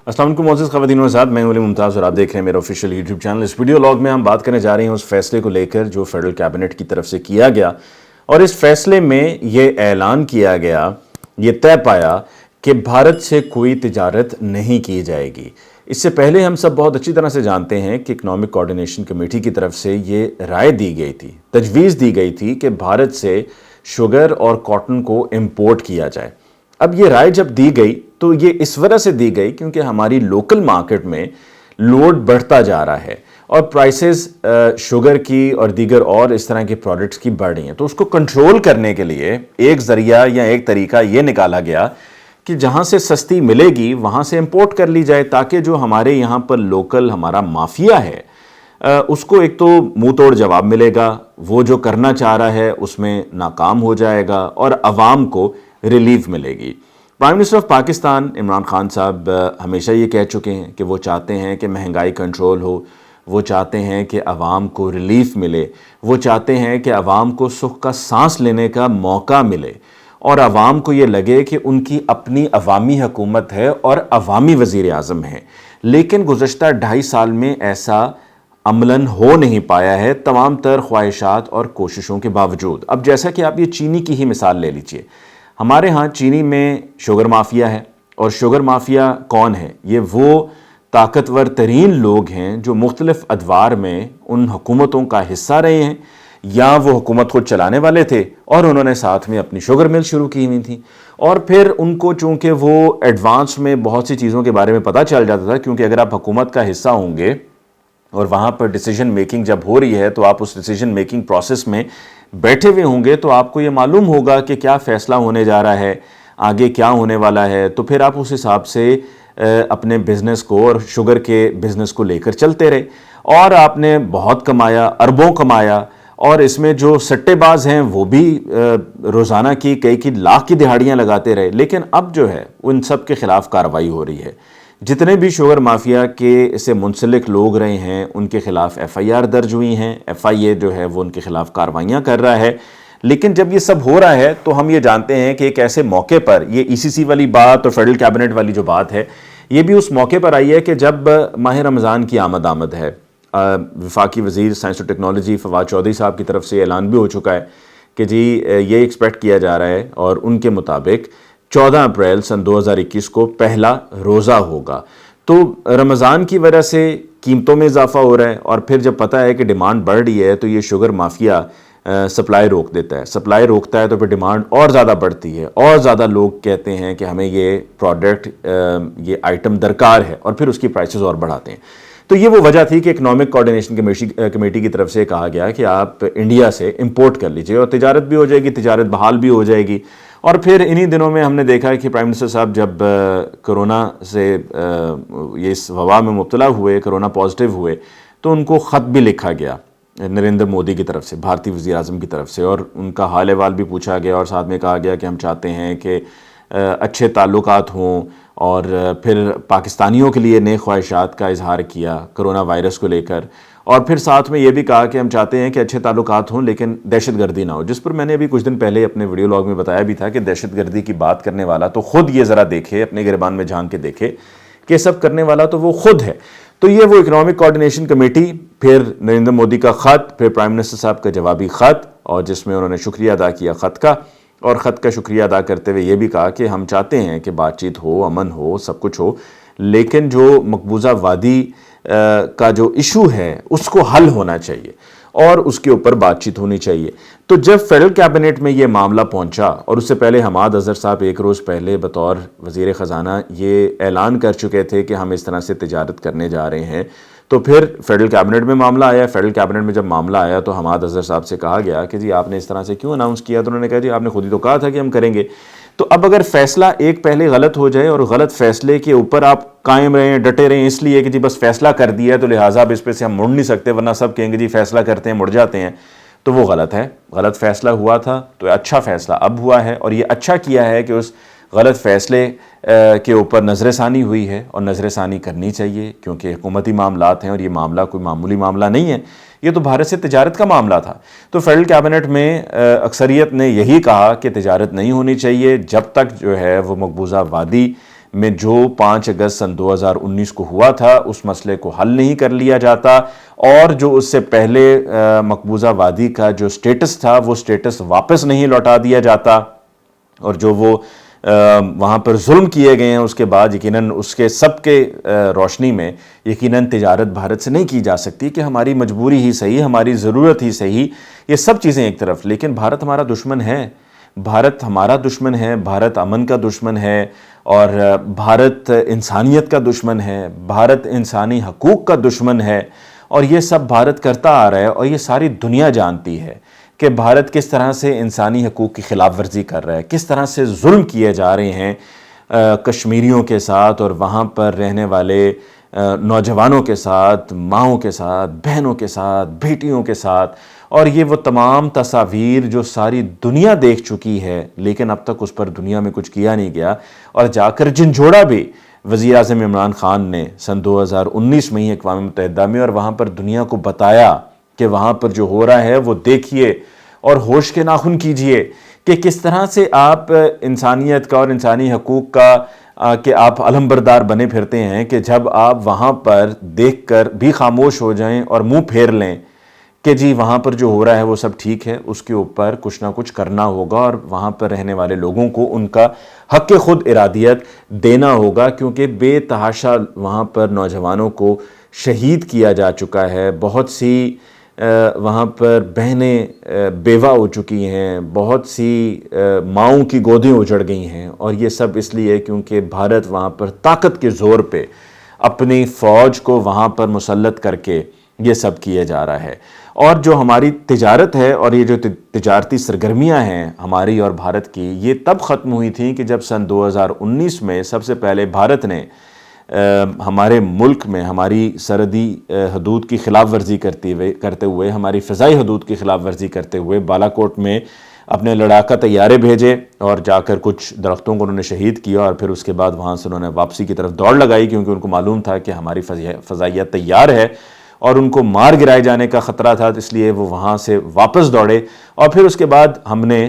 अस्सलाम वालेकुम मोअज़्ज़ज़ ख़वातीन व हज़रात, मैं वली मुमताज़ और आप देख रहे हैं मेरा ऑफिशियल यूट्यूब चैनल। इस वीडियो लॉग में हम बात करने जा रहे हैं उस फैसले को लेकर जो फेडरल कैबिनेट की तरफ से किया गया, और इस फैसले में ये ऐलान किया गया, ये तय पाया कि भारत से कोई तिजारत नहीं की जाएगी। इससे पहले हम सब बहुत अच्छी तरह से जानते हैं कि इकनॉमिक कोऑर्डिनेशन कमेटी की तरफ से ये राय दी गई थी, तजवीज़ दी गई थी कि भारत से शुगर और कॉटन को इम्पोर्ट किया जाए। अब ये राय जब दी गई तो ये इस वजह से दी गई क्योंकि हमारी लोकल मार्केट में लोड बढ़ता जा रहा है और प्राइसेस शुगर की और दीगर और इस तरह के प्रोडक्ट्स की बढ़ रही हैं। तो उसको कंट्रोल करने के लिए एक ज़रिया या एक तरीका ये निकाला गया कि जहाँ से सस्ती मिलेगी वहाँ से इंपोर्ट कर ली जाए, ताकि जो हमारे यहाँ पर लोकल हमारा माफिया है उसको एक तो मुंह तोड़ जवाब मिलेगा, वो जो करना चाह रहा है उसमें नाकाम हो जाएगा और अवाम को रिलीफ मिलेगी। Prime minister of Pakistan Imran Khan साहब हमेशा ये कह चुके हैं कि वो चाहते हैं कि महंगाई कंट्रोल हो, वो चाहते हैं कि अवाम को रिलीफ मिले, वो चाहते हैं कि अवाम को सुख का सांस लेने का मौका मिले और अवाम को ये लगे कि उनकी अपनी अवामी हुकूमत है और अवामी वज़ीर आज़म है। लेकिन गुज़श्ता 2.5 साल में ऐसा अमलन हो नहीं पाया है, तमाम तर ख्वाहिशात और कोशिशों के बावजूद। अब जैसा कि आप ये चीनी की ही मिसाल ले लीजिए, हमारे यहाँ चीनी में शुगर माफिया है, और शुगर माफिया कौन है? ये वो ताकतवर तरीन लोग हैं जो मुख्तलिफ अदवार में उन हुकूमतों का हिस्सा रहे हैं, या वो हुकूमत खुद चलाने वाले थे और उन्होंने साथ में अपनी शुगर मिल शुरू की हुई थी। और फिर उनको चूँकि वो एडवांस में बहुत सी चीज़ों के बारे में पता चल जाता था, क्योंकि अगर आप हुकूमत का हिस्सा होंगे और वहाँ पर डिसीजन मेकिंग जब हो रही है तो आप उस डिसीजन मेकिंग प्रोसेस में बैठे हुए होंगे, तो आपको ये मालूम होगा कि क्या फ़ैसला होने जा रहा है, आगे क्या होने वाला है। तो फिर आप उस हिसाब से अपने बिज़नेस को और शुगर के बिज़नेस को लेकर चलते रहे, और आपने बहुत कमाया, अरबों कमाया, और इसमें जो सट्टेबाज हैं वो भी रोज़ाना की कई लाख की दिहाड़ियाँ लगाते रहे। लेकिन अब जो है उन सब के ख़िलाफ़ कार्रवाई हो रही है। जितने भी शुगर माफिया के से मुंसलिक लोग रहे हैं उनके खिलाफ FIR दर्ज हुई हैं, FIA जो है वो उनके खिलाफ कार्रवाइयाँ कर रहा है। लेकिन जब ये सब हो रहा है तो हम ये जानते हैं कि एक ऐसे मौके पर ये ECC वाली बात और फेडरल कैबिनेट वाली जो बात है, ये भी उस मौके पर आई है कि जब माह रमज़ान की आमद है। वफाकी वज़ीर साइंस और टेक्नोलॉजी फवाद चौधरी साहब की तरफ से ऐलान भी हो चुका है कि जी ये एक्सपेक्ट किया जा रहा है, और उनके मुताबिक 14 अप्रैल सन 2021 को पहला रोज़ा होगा। तो रमज़ान की वजह से कीमतों में इजाफा हो रहा है, और फिर जब पता है कि डिमांड बढ़ रही है तो ये शुगर माफिया सप्लाई रोक देता है। सप्लाई रोकता है तो फिर डिमांड और ज़्यादा बढ़ती है, और ज़्यादा लोग कहते हैं कि हमें ये प्रोडक्ट, ये आइटम दरकार है, और फिर उसकी प्राइसेस और बढ़ाते हैं। तो ये वो वजह थी कि इकनॉमिक कोऑर्डिनेशन कमेटी की तरफ से कहा गया कि आप इंडिया से इंपोर्ट कर लीजिए और तिजारत भी हो जाएगी, तिजारत बहाल भी हो जाएगी। और फिर इन्हीं दिनों में हमने देखा कि प्राइम मिनिस्टर साहब जब कोरोना से ये इस वबा में मुब्तला हुए, कोरोना पॉजिटिव हुए, तो उनको ख़त भी लिखा गया नरेंद्र मोदी की तरफ से, भारतीय वज़ीर आज़म की तरफ से, और उनका हाल अहवाल भी पूछा गया, और साथ में कहा गया कि हम चाहते हैं कि अच्छे ताल्लुकात हों, और फिर पाकिस्तानियों के लिए नए ख्वाहिशात का इजहार किया कोरोना वायरस को लेकर, और फिर साथ में ये भी कहा कि हम चाहते हैं कि अच्छे ताल्लुकात हों लेकिन दहशतगर्दी ना हो, जिस पर मैंने अभी कुछ दिन पहले अपने वीडियो लॉग में बताया भी था कि दहशतगर्दी की बात करने वाला तो खुद ये ज़रा देखे, अपने गिरबान में झांक के देखे कि सब करने वाला तो वो खुद है। तो ये वो इकनॉमिक कोऑर्डिनेशन कमेटी, फिर नरेंद्र मोदी का ख़त, फिर प्राइम मिनिस्टर साहब का जवाबी ख़त, और जिसमें उन्होंने शुक्रिया अदा किया ख़त का, और ख़त का शुक्रिया अदा करते हुए ये भी कहा कि हम चाहते हैं कि बातचीत हो, अमन हो, सब कुछ हो, लेकिन जो मकबूजा वादी का जो इशू है उसको हल होना चाहिए और उसके ऊपर बातचीत होनी चाहिए। तो जब फेडरल कैबिनेट में ये मामला पहुंचा, और उससे पहले हमाद अज़हर साहब एक रोज़ पहले बतौर वज़ीर ख़जाना ये ऐलान कर चुके थे कि हम इस तरह से तिजारत करने जा रहे हैं, तो फिर फेडरल कैबिनेट में मामला आया। फेडरल कैबिनेट में जब मामला आया तो हमाद अज़हर साहब से कहा गया कि जी आपने इस तरह से क्यों अनाउंस किया? तो उन्होंने कहा जी आपने खुद ही तो कहा था कि हम करेंगे। तो अब अगर फ़ैसला एक पहले गलत हो जाए और गलत फ़ैसले के ऊपर आप कायम रहें, डटे रहें, इसलिए कि जी बस फ़ैसला कर दिया है तो लिहाजा अब इस पर से हम मुड़ नहीं सकते, वरना सब कहेंगे जी फ़ैसला करते हैं मुड़ जाते हैं, तो वो गलत है। गलत फ़ैसला हुआ था तो अच्छा फ़ैसला अब हुआ है, और ये अच्छा किया है कि उस गलत फ़ैसले के ऊपर नज़रसानी हुई है, और नज़रसानी करनी चाहिए क्योंकि हुकूमती मामलात हैं और ये मामला कोई मामूली मामला नहीं है, ये तो भारत से तिजारत का मामला था। तो फेडरल कैबिनेट में अक्सरियत ने यही कहा कि तिजारत नहीं होनी चाहिए जब तक जो है वो मकबूजा वादी میں جو 5 اگست سن 2019 کو ہوا تھا اس مسئلے کو حل نہیں کر لیا جاتا، اور جو اس سے پہلے مقبوضہ وادی کا جو سٹیٹس تھا وہ سٹیٹس واپس نہیں لوٹا دیا جاتا، اور جو وہ وہاں پر ظلم کیے گئے ہیں اس کے بعد یقیناً اس کے سب کے روشنی میں یقیناً تجارت بھارت سے نہیں کی جا سکتی، کہ ہماری مجبوری ہی صحیح، ہماری ضرورت ہی صحیح، یہ سب چیزیں ایک طرف، لیکن بھارت ہمارا دشمن ہے، بھارت ہمارا دشمن ہے، بھارت امن کا دشمن ہے، اور بھارت انسانیت کا دشمن ہے، بھارت انسانی حقوق کا دشمن ہے، اور یہ سب بھارت کرتا آ رہا ہے، اور یہ ساری دنیا جانتی ہے کہ بھارت کس طرح سے انسانی حقوق کی خلاف ورزی کر رہا ہے، کس طرح سے ظلم کیے جا رہے ہیں کشمیریوں کے ساتھ، اور وہاں پر رہنے والے نوجوانوں کے ساتھ، ماؤں کے ساتھ، بہنوں کے ساتھ، بیٹیوں کے ساتھ، اور یہ وہ تمام تصاویر جو ساری دنیا دیکھ چکی ہے، لیکن اب تک اس پر دنیا میں کچھ کیا نہیں گیا، اور جا کر جھنجھوڑا بھی وزیر اعظم عمران خان نے سن 2019 میں ہی اقوام متحدہ میں، اور وہاں پر دنیا کو بتایا کہ وہاں پر جو ہو رہا ہے وہ دیکھیے اور ہوش کے ناخن کیجئے، کہ کس طرح سے آپ انسانیت کا اور انسانی حقوق کا کہ آپ علم بردار بنے پھرتے ہیں، کہ جب آپ وہاں پر دیکھ کر بھی خاموش ہو جائیں اور منہ پھیر لیں کہ جی وہاں پر جو ہو رہا ہے وہ سب ٹھیک ہے، اس کے اوپر کچھ نہ کچھ کرنا ہوگا، اور وہاں پر رہنے والے لوگوں کو ان کا حق خود ارادیت دینا ہوگا، کیونکہ بے تحاشا وہاں پر نوجوانوں کو شہید کیا جا چکا ہے، بہت سی وہاں پر بہنیں بیوہ ہو چکی ہیں، بہت سی ماؤں کی گودیں اجڑ گئی ہیں، اور یہ سب اس لیے کیونکہ بھارت وہاں پر طاقت کے زور پہ اپنی فوج کو وہاں پر مسلط کر کے یہ سب کیے جا رہا ہے۔ اور جو ہماری تجارت ہے اور یہ جو تجارتی سرگرمیاں ہیں ہماری اور بھارت کی، یہ تب ختم ہوئی تھیں کہ جب سن 2019 میں سب سے پہلے بھارت نے ہمارے ملک میں ہماری سرحدی حدود کی خلاف ورزی کرتے ہوئے ہماری فضائی حدود کی خلاف ورزی کرتے ہوئے بالا کوٹ میں اپنے لڑاکا طیارے بھیجے، اور جا کر کچھ درختوں کو انہوں نے شہید کیا، اور پھر اس کے بعد وہاں سے انہوں نے واپسی کی طرف دوڑ لگائی، کیونکہ ان کو معلوم تھا کہ ہماری فضائیہ تیار ہے اور ان کو مار گرائے جانے کا خطرہ تھا، اس لیے وہ وہاں سے واپس دوڑے، اور پھر اس کے بعد ہم نے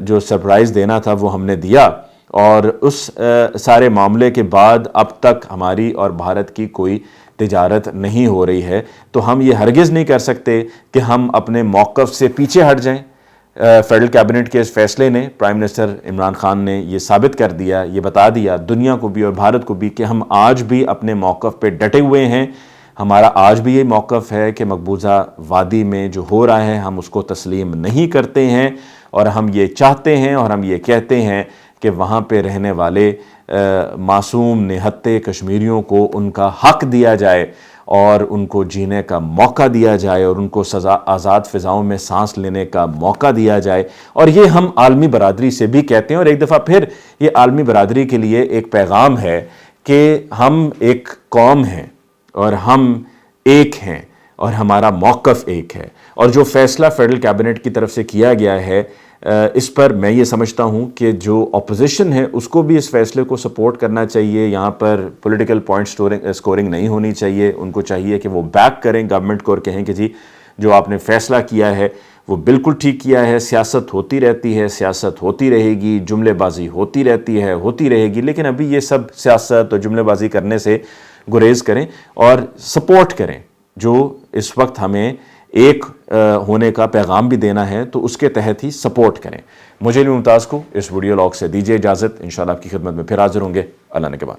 جو سرپرائز دینا تھا وہ ہم نے دیا، اور اس سارے معاملے کے بعد اب تک ہماری اور بھارت کی کوئی تجارت نہیں ہو رہی ہے۔ تو ہم یہ ہرگز نہیں کر سکتے کہ ہم اپنے موقف سے پیچھے ہٹ جائیں۔ فیڈرل کیبنٹ کے اس فیصلے نے پرائم منسٹر عمران خان نے یہ ثابت کر دیا، یہ بتا دیا دنیا کو بھی اور بھارت کو بھی کہ ہم آج بھی اپنے موقف پہ ڈٹے ہوئے ہیں۔ ہمارا آج بھی یہ موقف ہے کہ مقبوضہ وادی میں جو ہو رہا ہے ہم اس کو تسلیم نہیں کرتے ہیں، اور ہم یہ چاہتے ہیں اور ہم یہ کہتے ہیں کہ وہاں پہ رہنے والے معصوم نہتے کشمیریوں کو ان کا حق دیا جائے، اور ان کو جینے کا موقع دیا جائے، اور ان کو آزاد فضاؤں میں سانس لینے کا موقع دیا جائے، اور یہ ہم عالمی برادری سے بھی کہتے ہیں۔ اور ایک دفعہ پھر یہ عالمی برادری کے لیے ایک پیغام ہے کہ ہم ایک قوم ہیں اور ہم ایک ہیں، اور ہمارا موقف ایک ہے، اور جو فیصلہ فیڈرل کیبنٹ کی طرف سے کیا گیا ہے اس پر میں یہ سمجھتا ہوں کہ جو اپوزیشن ہے اس کو بھی اس فیصلے کو سپورٹ کرنا چاہیے، یہاں پر پولیٹیکل پوائنٹ سکورنگ نہیں ہونی چاہیے، ان کو چاہیے کہ وہ بیک کریں گورنمنٹ کو اور کہیں کہ جی جو آپ نے فیصلہ کیا ہے وہ بالکل ٹھیک کیا ہے، سیاست ہوتی رہتی ہے، سیاست ہوتی رہے گی، جملے بازی ہوتی رہتی ہے، ہوتی رہے گی، لیکن ابھی یہ سب سیاست اور جملے بازی کرنے سے گریز کریں اور سپورٹ کریں، جو اس وقت ہمیں ایک ہونے کا پیغام بھی دینا ہے تو اس کے تحت ہی سپورٹ کریں۔ مجھے ممتاز کو اس ویڈیو لاگ سے دیجیے اجازت، انشاءاللہ آپ کی خدمت میں پھر حاضر ہوں گے۔ اللہ نگہبان۔